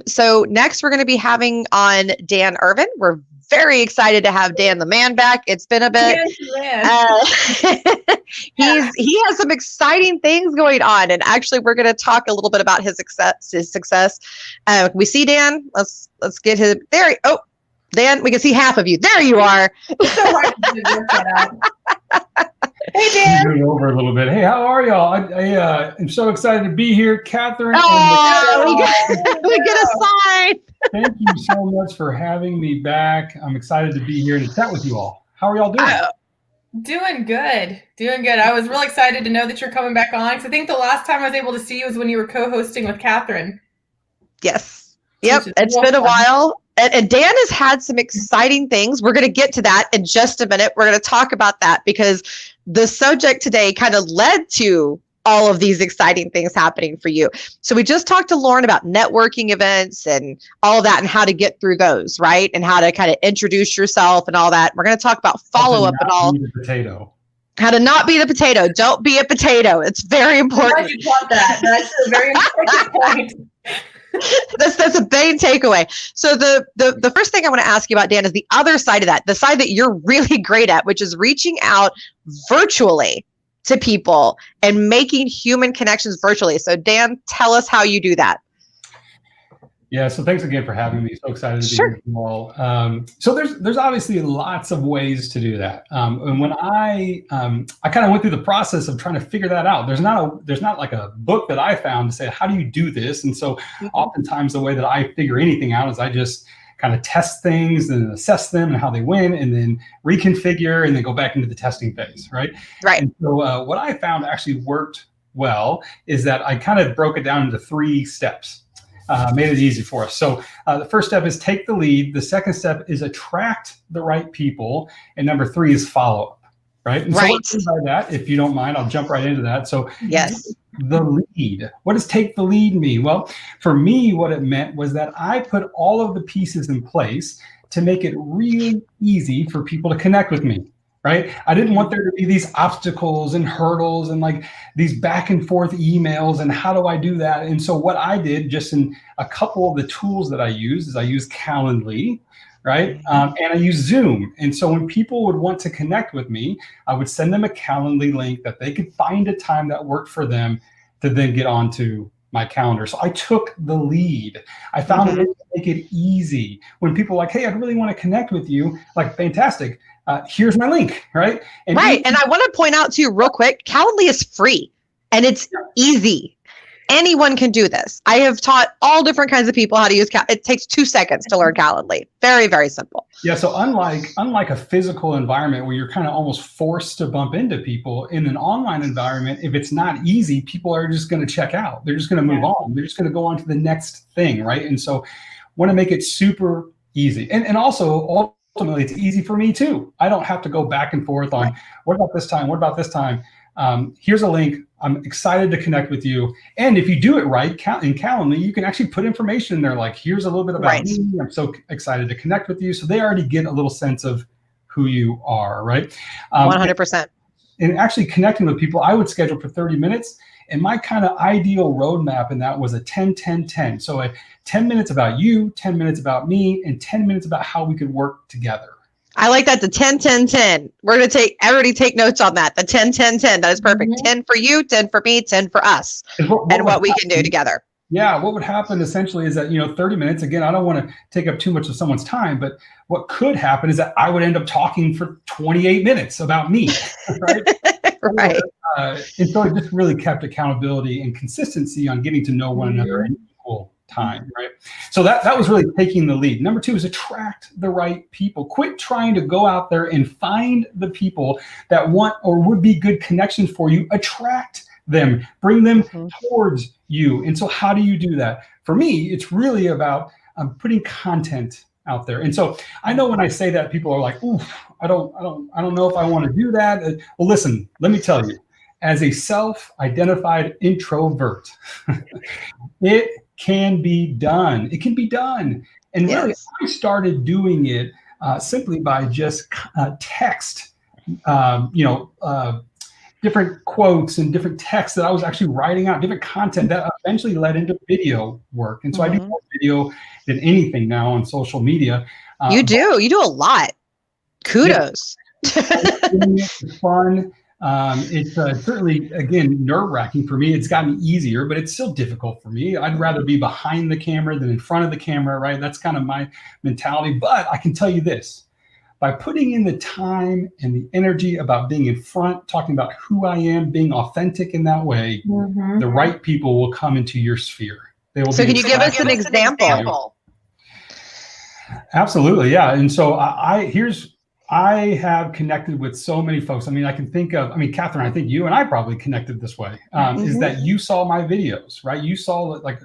So next we're going to be having on Dan Irvin. We're very excited to have Dan the man back. It's been a bit. He has some exciting things going on, and actually we're going to talk a little bit about his success. We see Dan. Let's get him there. Oh, Dan, we can see half of you. There you are. Hey, Dan. Over a little bit. Hey, how are y'all? I am so excited to be here, Catherine. We get a sign. Thank you so much for having me back. I'm excited to be here to chat with you all. How are y'all doing? Doing good. I was real excited to know that you're coming back on, because I think the last time I was able to see you was when you were co-hosting with Catherine. Yes. Yep. It's been a while. And Dan has had some exciting things. We're going to get to that in just a minute. We're going to talk about that because the subject today kind of led to all of these exciting things happening for you. So we just talked to Lauren about networking events and all of that and how to get through those, right? And how to kind of introduce yourself and all that. We're going to talk about follow-up and all. How to not be the potato. Don't be a potato. It's very important. You got that. That's a very important point. That's a big takeaway. So the first thing I want to ask you about, Dan, is the other side of that, the side that you're really great at, which is reaching out virtually to people and making human connections virtually. So Dan, tell us how you do that. Yeah, so thanks again for having me. So excited to be here with you all. So there's obviously lots of ways to do that. And when I kind of went through the process of trying to figure that out, there's not like a book that I found to say, how do you do this? And so oftentimes the way that I figure anything out is I just kind of test things and assess them and how they win, and then reconfigure and then go back into the testing phase, right? Right. And so what I found actually worked well is that I kind of broke it down into 3 steps. Made it easy for us. So the first step is take the lead. The second step is attract the right people. And number 3 is follow up, right? And right. So by that, if you don't mind, I'll jump right into that. So yes, the lead. What does take the lead mean? Well, for me, what it meant was that I put all of the pieces in place to make it really easy for people to connect with me. Right? I didn't want there to be these obstacles and hurdles and like these back and forth emails and how do I do that? And so what I did just in a couple of the tools that I use is I use Calendly, right? And I use Zoom. And so when people would want to connect with me, I would send them a Calendly link that they could find a time that worked for them to then get onto my calendar. So I took the lead. I found a way to make it easy. When people are like, hey, I really want to connect with you, like, fantastic. Here's my link, right? And right. And I want to point out to you real quick, Calendly is free and it's easy. Anyone can do this. I have taught all different kinds of people how to use Calendly. It takes 2 seconds to learn Calendly. Very, very simple. Yeah. So unlike a physical environment where you're kind of almost forced to bump into people, in an online environment, if it's not easy, people are just going to check out. They're just going to move on. They're just going to go on to the next thing, right? And so want to make it super easy. And also ultimately, it's easy for me too. I don't have to go back and forth on what about this time? What about this time? Here's a link. I'm excited to connect with you. And if you do it right in Calendly, you can actually put information in there like, here's a little bit about me. I'm so excited to connect with you. So they already get a little sense of who you are, right? 100%. And actually connecting with people, I would schedule for 30 minutes. And my kind of ideal roadmap in that was a 10-10-10. So a 10 minutes about you, 10 minutes about me, and 10 minutes about how we could work together. I like that, the 10-10-10. We're going to everybody take notes on that. The 10-10-10. That is perfect. 10 for you, 10 for me, 10 for us. And what we can do together. Yeah, what would happen essentially is that, 30 minutes, again, I don't want to take up too much of someone's time, but what could happen is that I would end up talking for 28 minutes about me, right? Right. And so it just really kept accountability and consistency on getting to know one another in equal time, right? So that was really taking the lead. Number 2 is attract the right people. Quit trying to go out there and find the people that want or would be good connections for you. Attract them, bring them towards you. And so how do you do that? For me, it's really about putting content out there. And so I know when I say that, people are like, ooh, I don't know if I want to do that. Well, listen, let me tell you, as a self-identified introvert, it can be done. It can be done. And really, I started doing it simply by just text, different quotes and different texts that I was actually writing out, different content that eventually led into video work. And so I do more video than anything now on social media. You do a lot. Kudos. It's fun. It's certainly, again, nerve-wracking for me. It's gotten easier, but it's still difficult for me. I'd rather be behind the camera than in front of the camera, right? That's kind of my mentality. But I can tell you this, by putting in the time and the energy about being in front, talking about who I am, being authentic in that way, the right people will come into your sphere. They will. So can you give us an example? Absolutely, yeah. And so I have connected with so many folks. I mean, I can think of, Catherine, I think you and I probably connected this way, is that you saw my videos, right? You saw like,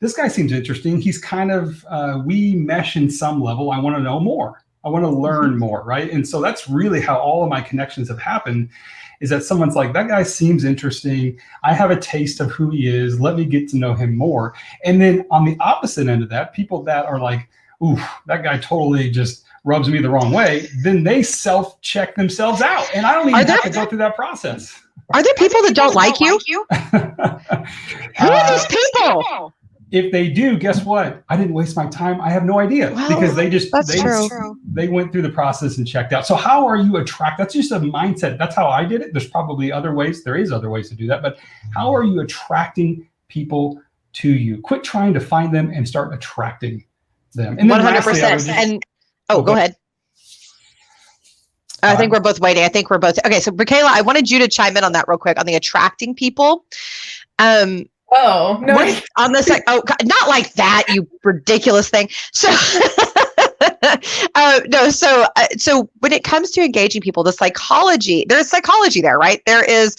this guy seems interesting. He's kind of, we mesh in some level. I want to know more. I want to learn more, right? And so that's really how all of my connections have happened, is that someone's like, that guy seems interesting. I have a taste of who he is. Let me get to know him more. And then on the opposite end of that, people that are like, ooh, that guy totally just rubs me the wrong way, then they self-check themselves out. And I don't even have to go through that process. Are there people that don't like you? Who are these people? If they do, guess what? I didn't waste my time. I have no idea, because they went through the process and checked out. So how are you attracted? That's just a mindset. That's how I did it. There's probably other ways. There is other ways to do that. But how are you attracting people to you? Quit trying to find them and start attracting them. And 100%. And go ahead. I think we're both waiting. Okay. So Michaela, I wanted you to chime in on that real quick on the attracting people. Oh, no. On the side. Oh, not like that, you ridiculous thing. So, no. So when it comes to engaging people, there's psychology there, right? There is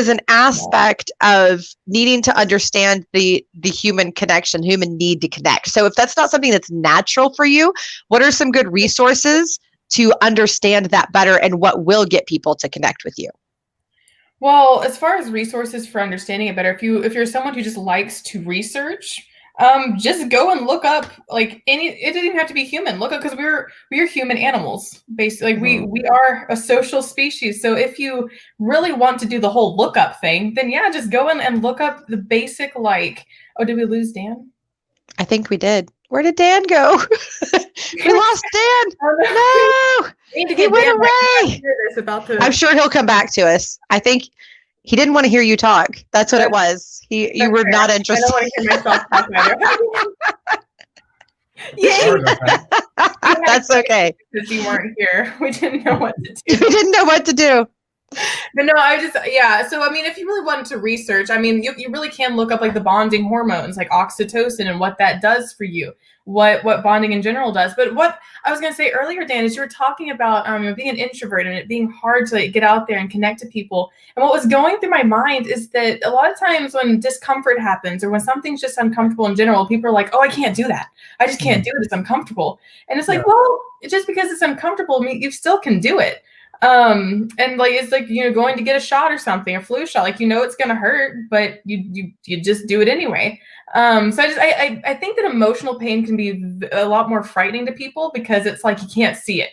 an aspect of needing to understand the human connection, human need to connect. So if that's not something that's natural for you, what are some good resources to understand that better, and what will get people to connect with you? Well, as far as resources for understanding it better, if you're someone who just likes to research, just go and look up it doesn't even have to be human. Look up, because we're human animals, basically. We are a social species. So if you really want to do the whole lookup thing, then yeah, just go in and look up the basic, did we lose Dan? I think we did. Where did Dan go? We lost Dan. No, he went away. I'm sure he'll come back to us. I think he didn't want to hear you talk. That's what it was. You were not interested. I don't want to hear myself talk either. That's okay. Because you weren't here. We didn't know what to do. But no, so if you really wanted to research, you really can look up the bonding hormones like oxytocin and what that does for you, what bonding in general does. But what I was going to say earlier, Dan, is you were talking about being an introvert and it being hard to get out there and connect to people. And what was going through my mind is that a lot of times when discomfort happens, or when something's just uncomfortable in general, people are like, oh, I can't do that. I just can't do it. It's uncomfortable. And it's well, just because it's uncomfortable, you still can do it. And it's going to get a shot or something, a flu shot, it's going to hurt, but you just do it anyway. So I think that emotional pain can be a lot more frightening to people, because it's you can't see it.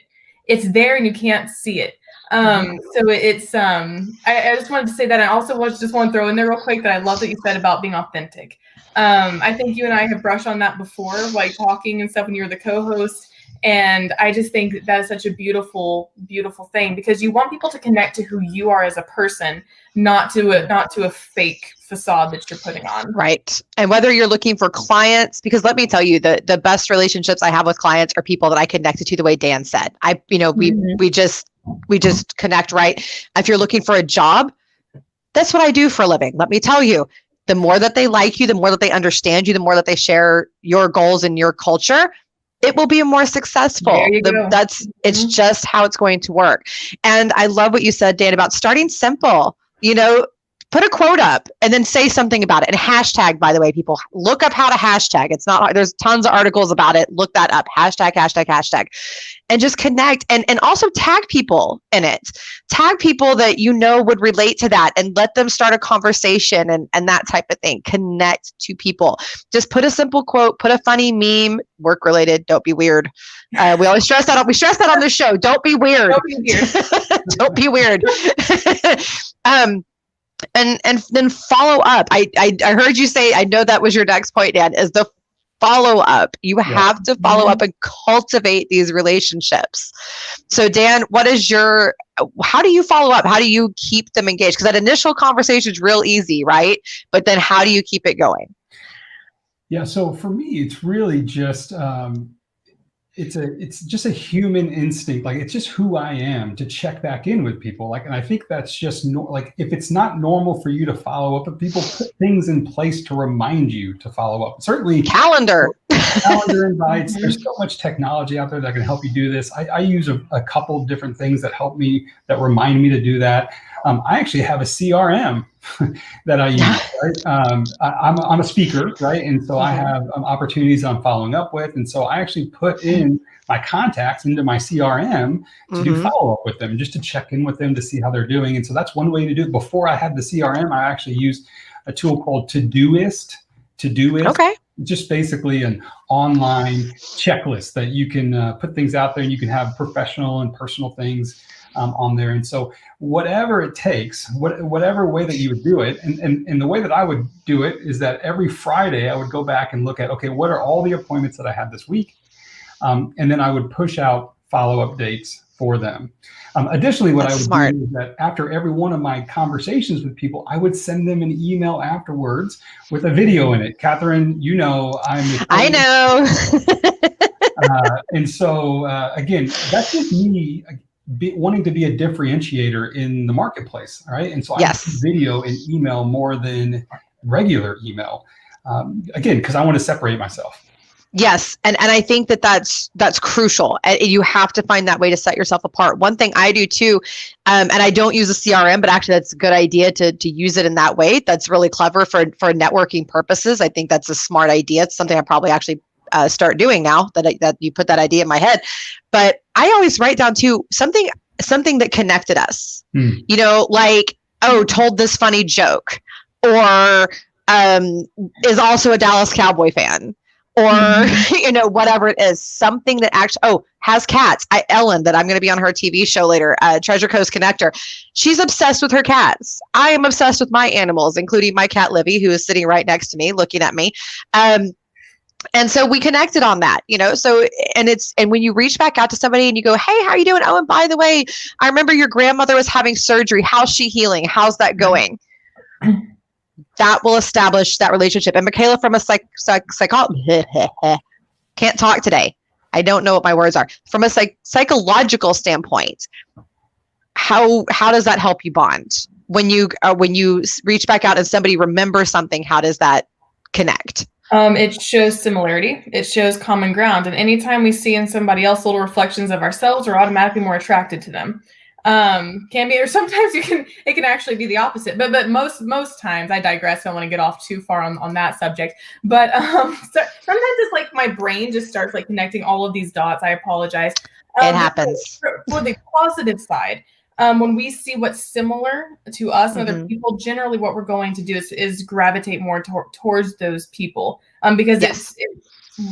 It's there and you can't see it. So it's, I just wanted to say that. I also just want to throw in there real quick that I love that you said about being authentic. I think you and I have brushed on that before, talking and stuff when you were the co-host. And I just think that is such a beautiful, beautiful thing, because you want people to connect to who you are as a person, not to a fake facade that you're putting on. Right. And whether you're looking for clients, because let me tell you, the best relationships I have with clients are people that I connected to the way Dan said. We just connect, right? If you're looking for a job, that's what I do for a living. Let me tell you, the more that they like you, the more that they understand you, the more that they share your goals and your culture, it will be more successful. It's just how it's going to work. And I love what you said, Dan, about starting simple. Put a quote up and then say something about it. And hashtag, by the way, people look up how to hashtag. It's not, there's tons of articles about it. Look that up. Hashtag, hashtag, hashtag. And just connect and also tag people in it. Tag people that you know would relate to that and let them start a conversation and that type of thing. Connect to people. Just put a simple quote, put a funny meme, work related. Don't be weird. We always stress that. We stress that on the show. Don't be weird. Don't be weird. Don't be weird. And then follow up. I heard you say, I know that was your next point, Dan, is the follow up. You have to follow up and cultivate these relationships. So Dan, how do you follow up? How do you keep them engaged? Because that initial conversation is real easy, right? But then how do you keep it going? Yeah. So for me, it's really just, it's just a human instinct. Like, it's just who I am to check back in with people. Like, and I think that's just like, if it's not normal for you to follow up with people, put things in place to remind you to follow up. Certainly calendar invites. There's so much technology out there that can help you do this. I use a couple different things that help me, that remind me to do that. I actually have a CRM that I use, right? I'm a speaker, right? And so I have opportunities I'm following up with. And so I actually put in my contacts into my CRM to do follow-up with them, just to check in with them to see how they're doing. And so that's one way to do it. Before I had the CRM, I actually used a tool called Todoist. Okay. Just basically an online checklist that you can put things out there, and you can have professional and personal things on there. And so whatever it takes, whatever way that you would do it, and the way that I would do it is that every Friday I would go back and look at, okay, what are all the appointments that I had this week? And then I would push out follow-up dates for them. Additionally, what I would do is that after every one of my conversations with people, I would send them an email afterwards with a video in it. Catherine, you know, I know. And so again, that's just me wanting to be a differentiator in the marketplace. All right. And so I use video and email more than regular email. Again, because I want to separate myself. Yes. And I think that's crucial. You have to find that way to set yourself apart. One thing I do too, and I don't use a CRM, but actually that's a good idea to use it in that way. That's really clever for networking purposes. I think that's a smart idea. It's something I probably actually start doing now that you put that idea in my head. But I always write down too something that connected us. You know, like, told this funny joke, or is also a Dallas Cowboy fan, or you know, whatever it is, something that actually has cats. Ellen, that I'm going to be on her TV show later, Treasure Coast Connector. She's obsessed with her cats. I am obsessed with my animals, including my cat Livy, who is sitting right next to me, looking at me. And so we connected on that, you know, and when you reach back out to somebody and you go, hey, how are you doing? Oh, and by the way, I remember your grandmother was having surgery. How's she healing? How's that going? That will establish that relationship. And Michaela, from a can't talk today. I don't know what my words are. From a psychological standpoint, how does that help you bond? When you reach back out and somebody remembers something, how does that connect? It shows similarity. It shows common ground. And anytime we see in somebody else little reflections of ourselves, we're automatically more attracted to them. Can be, or sometimes it can actually be the opposite. But most times, I digress. I don't want to get off too far on that subject. But so sometimes it's like my brain just starts like connecting all of these dots. I apologize. It happens. For the positive side, when we see what's similar to us and other people, generally what we're going to do is gravitate more towards those people. Because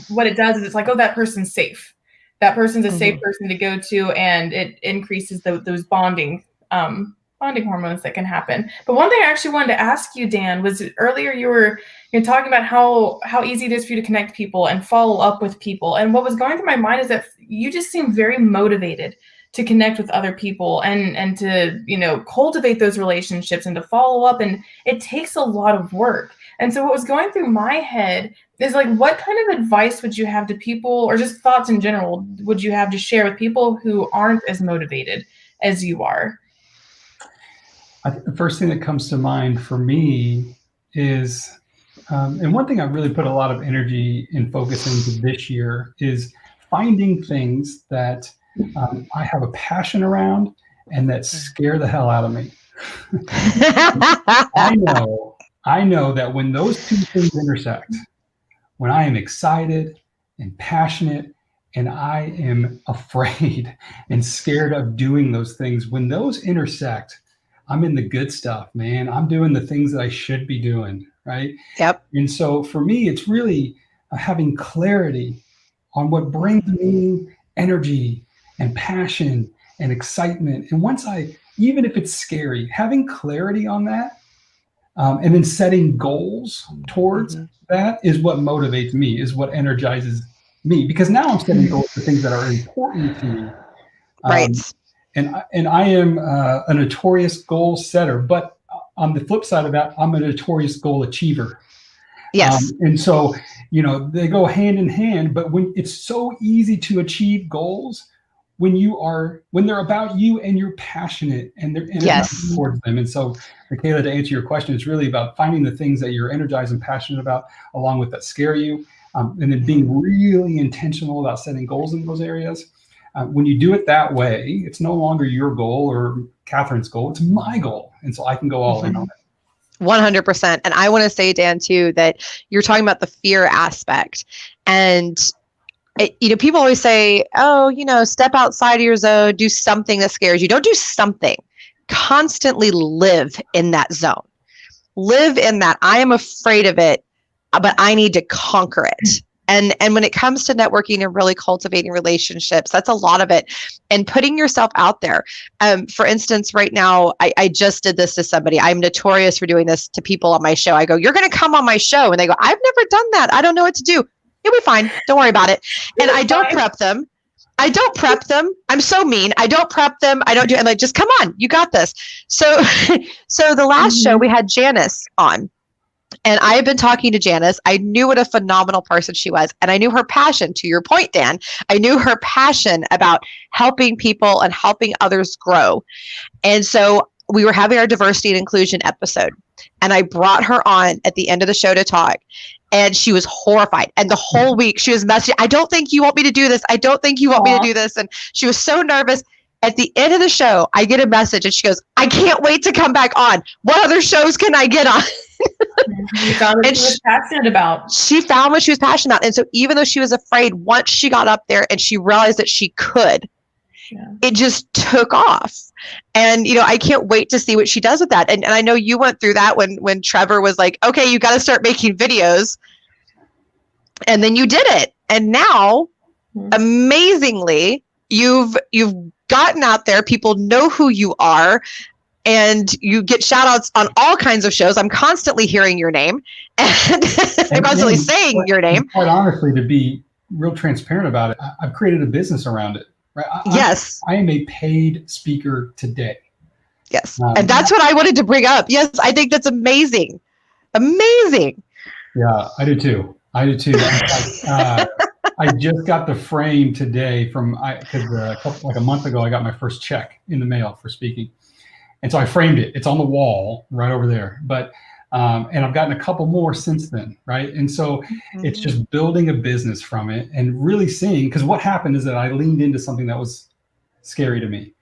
what it does is it's like, that person's safe. That person's a safe person to go to, and it increases those bonding hormones that can happen. But one thing I actually wanted to ask you, Dan, was earlier you're talking about how easy it is for you to connect people and follow up with people. And what was going through my mind is that you just seem very motivated to connect with other people and to, cultivate those relationships and to follow up. And it takes a lot of work. And so what was going through my head is like, what kind of advice would you have to people, or just thoughts in general, would you have to share with people who aren't as motivated as you are? I think the first thing that comes to mind for me is, and one thing I really put a lot of energy in focusing this year is finding things that I have a passion around and that scare the hell out of me. I know that when those two things intersect, when I am excited and passionate and I am afraid and scared of doing those things, when those intersect, I'm in the good stuff, man. I'm doing the things that I should be doing, right? Yep. And so for me, it's really having clarity on what brings me energy and passion and excitement. And once even if it's scary, having clarity on that, and then setting goals towards that is what motivates me, is what energizes me. Because now I'm setting goals for things that are important to me. Right. And I am a notorious goal setter, but on the flip side of that, I'm a notorious goal achiever. Yes. And so, they go hand in hand, but when it's so easy to achieve goals, when they're about you and you're passionate and they're energized towards them. And so, Michaela, to answer your question, it's really about finding the things that you're energized and passionate about, along with that scare you, and then being really intentional about setting goals in those areas. When you do it that way, it's no longer your goal or Catherine's goal, it's my goal. And so I can go all in on it. 100%. And I want to say, Dan, too, that you're talking about the fear aspect. And people always say, step outside of your zone, do something that scares you. Don't do something. Constantly live in that zone. Live in that. I am afraid of it, but I need to conquer it. And when it comes to networking and really cultivating relationships, that's a lot of it. And putting yourself out there. For instance, right now, I just did this to somebody. I'm notorious for doing this to people on my show. I go, you're going to come on my show. And they go, I've never done that. I don't know what to do. You'll be fine. Don't worry about it. And I don't prep them. I'm so mean. I don't prep them. I don't do it. I'm like, just come on. You got this. So the last show we had Janice on. And I had been talking to Janice. I knew what a phenomenal person she was. And I knew her passion, to your point, Dan. I knew her passion about helping people and helping others grow. And so we were having our diversity and inclusion episode. And I brought her on at the end of the show to talk. And she was horrified. And the whole week she was messaging, I don't think you want me to do this. I don't think you want me to do this. And she was so nervous. At the end of the show, I get a message and she goes, I can't wait to come back on. What other shows can I get on? You found what she was passionate about. She found what she was passionate about. And so even though she was afraid, once she got up there and she realized that she could, it just took off. And, I can't wait to see what she does with that. And I know you went through that when Trevor was like, okay, you got to start making videos. And then you did it. And now, amazingly, you've gotten out there. People know who you are. And you get shout outs on all kinds of shows. I'm constantly hearing your name. And I'm constantly saying your name. Quite honestly, to be real transparent about it, I've created a business around it. Right? Yes. I am a paid speaker today. Yes. And that's what I wanted to bring up. Yes, I think that's amazing. Amazing. Yeah, I do too. I just got the frame today because like a month ago, I got my first check in the mail for speaking. And so I framed it. It's on the wall right over there. But and I've gotten a couple more since then, right? And so it's just building a business from it and really seeing, because what happened is that I leaned into something that was scary to me.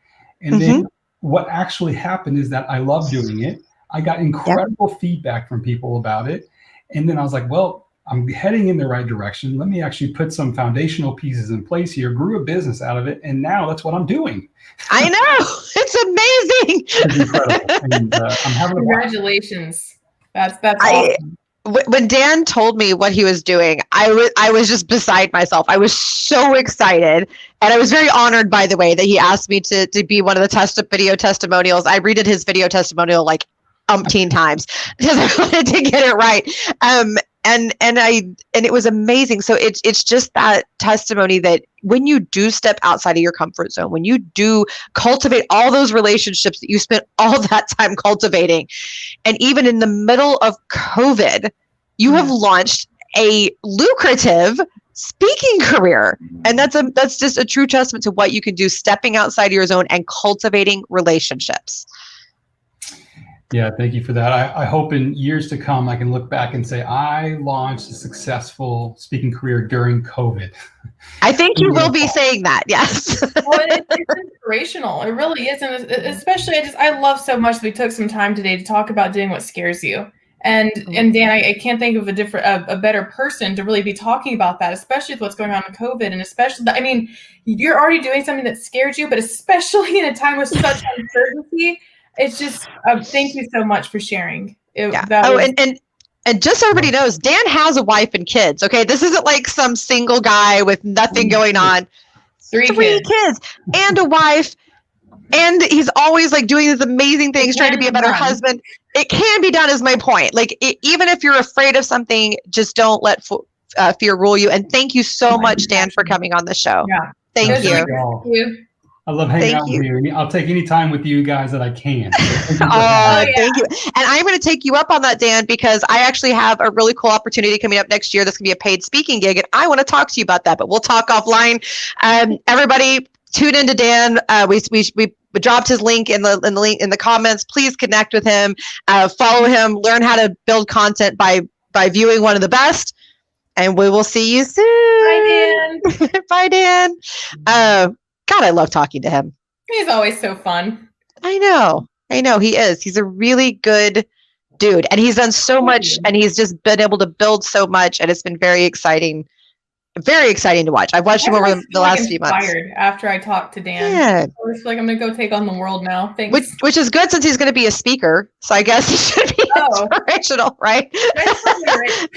And then what actually happened is that I love doing it. I got incredible feedback from people about it. And then I was like, well, I'm heading in the right direction. Let me actually put some foundational pieces in place here, grew a business out of it. And now that's what I'm doing. I know. It's amazing. It's incredible. And, I'm having Congratulations. That's awesome. When Dan told me what he was doing, I was just beside myself. I was so excited. And I was very honored, by the way, that he asked me to be one of the video testimonials. I redid his video testimonial like umpteen times because I wanted to get it right. And it was amazing. So it's just that testimony that when you do step outside of your comfort zone, when you do cultivate all those relationships that you spent all that time cultivating, and even in the middle of COVID, you have launched a lucrative speaking career. And that's just a true testament to what you can do, stepping outside of your zone and cultivating relationships. Yeah, thank you for that. I hope in years to come, I can look back and say, I launched a successful speaking career during COVID. I think you will be saying that, yes. Well, it's inspirational. It really is. And especially, I love so much that we took some time today to talk about doing what scares you. And Dan, I can't think of a better person to really be talking about that, especially with what's going on with COVID. And especially, I mean, you're already doing something that scares you, but especially in a time with such uncertainty, it's just, thank you so much for sharing. And just so everybody knows, Dan has a wife and kids. Okay, this isn't like some single guy with nothing going on. Three kids and a wife, and he's always like doing these amazing things, trying to be a better husband. It can be done, is my point. Like even if you're afraid of something, just don't let fear rule you. And thank you so much, Dan, for coming on the show. Yeah, thank you. I love hanging out with you. I'll take any time with you guys that I can. Thank you. And I'm going to take you up on that, Dan, because I actually have a really cool opportunity coming up next year. That's going to be a paid speaking gig, and I want to talk to you about that. But we'll talk offline. Everybody, tune into Dan. We dropped his link in the comments. Please connect with him, follow him, learn how to build content by viewing one of the best. And we will see you soon. Bye, Dan. Bye, Dan. God, I love talking to him. He's always so fun. I know he is. He's a really good dude, and he's done so much, and he's just been able to build so much, and it's been very exciting to watch. I've watched him over the last few months. After I talked to Dan, I feel like I'm gonna go take on the world now. Thanks. Which is good since he's going to be a speaker, so I guess he should be inspirational, right? Right.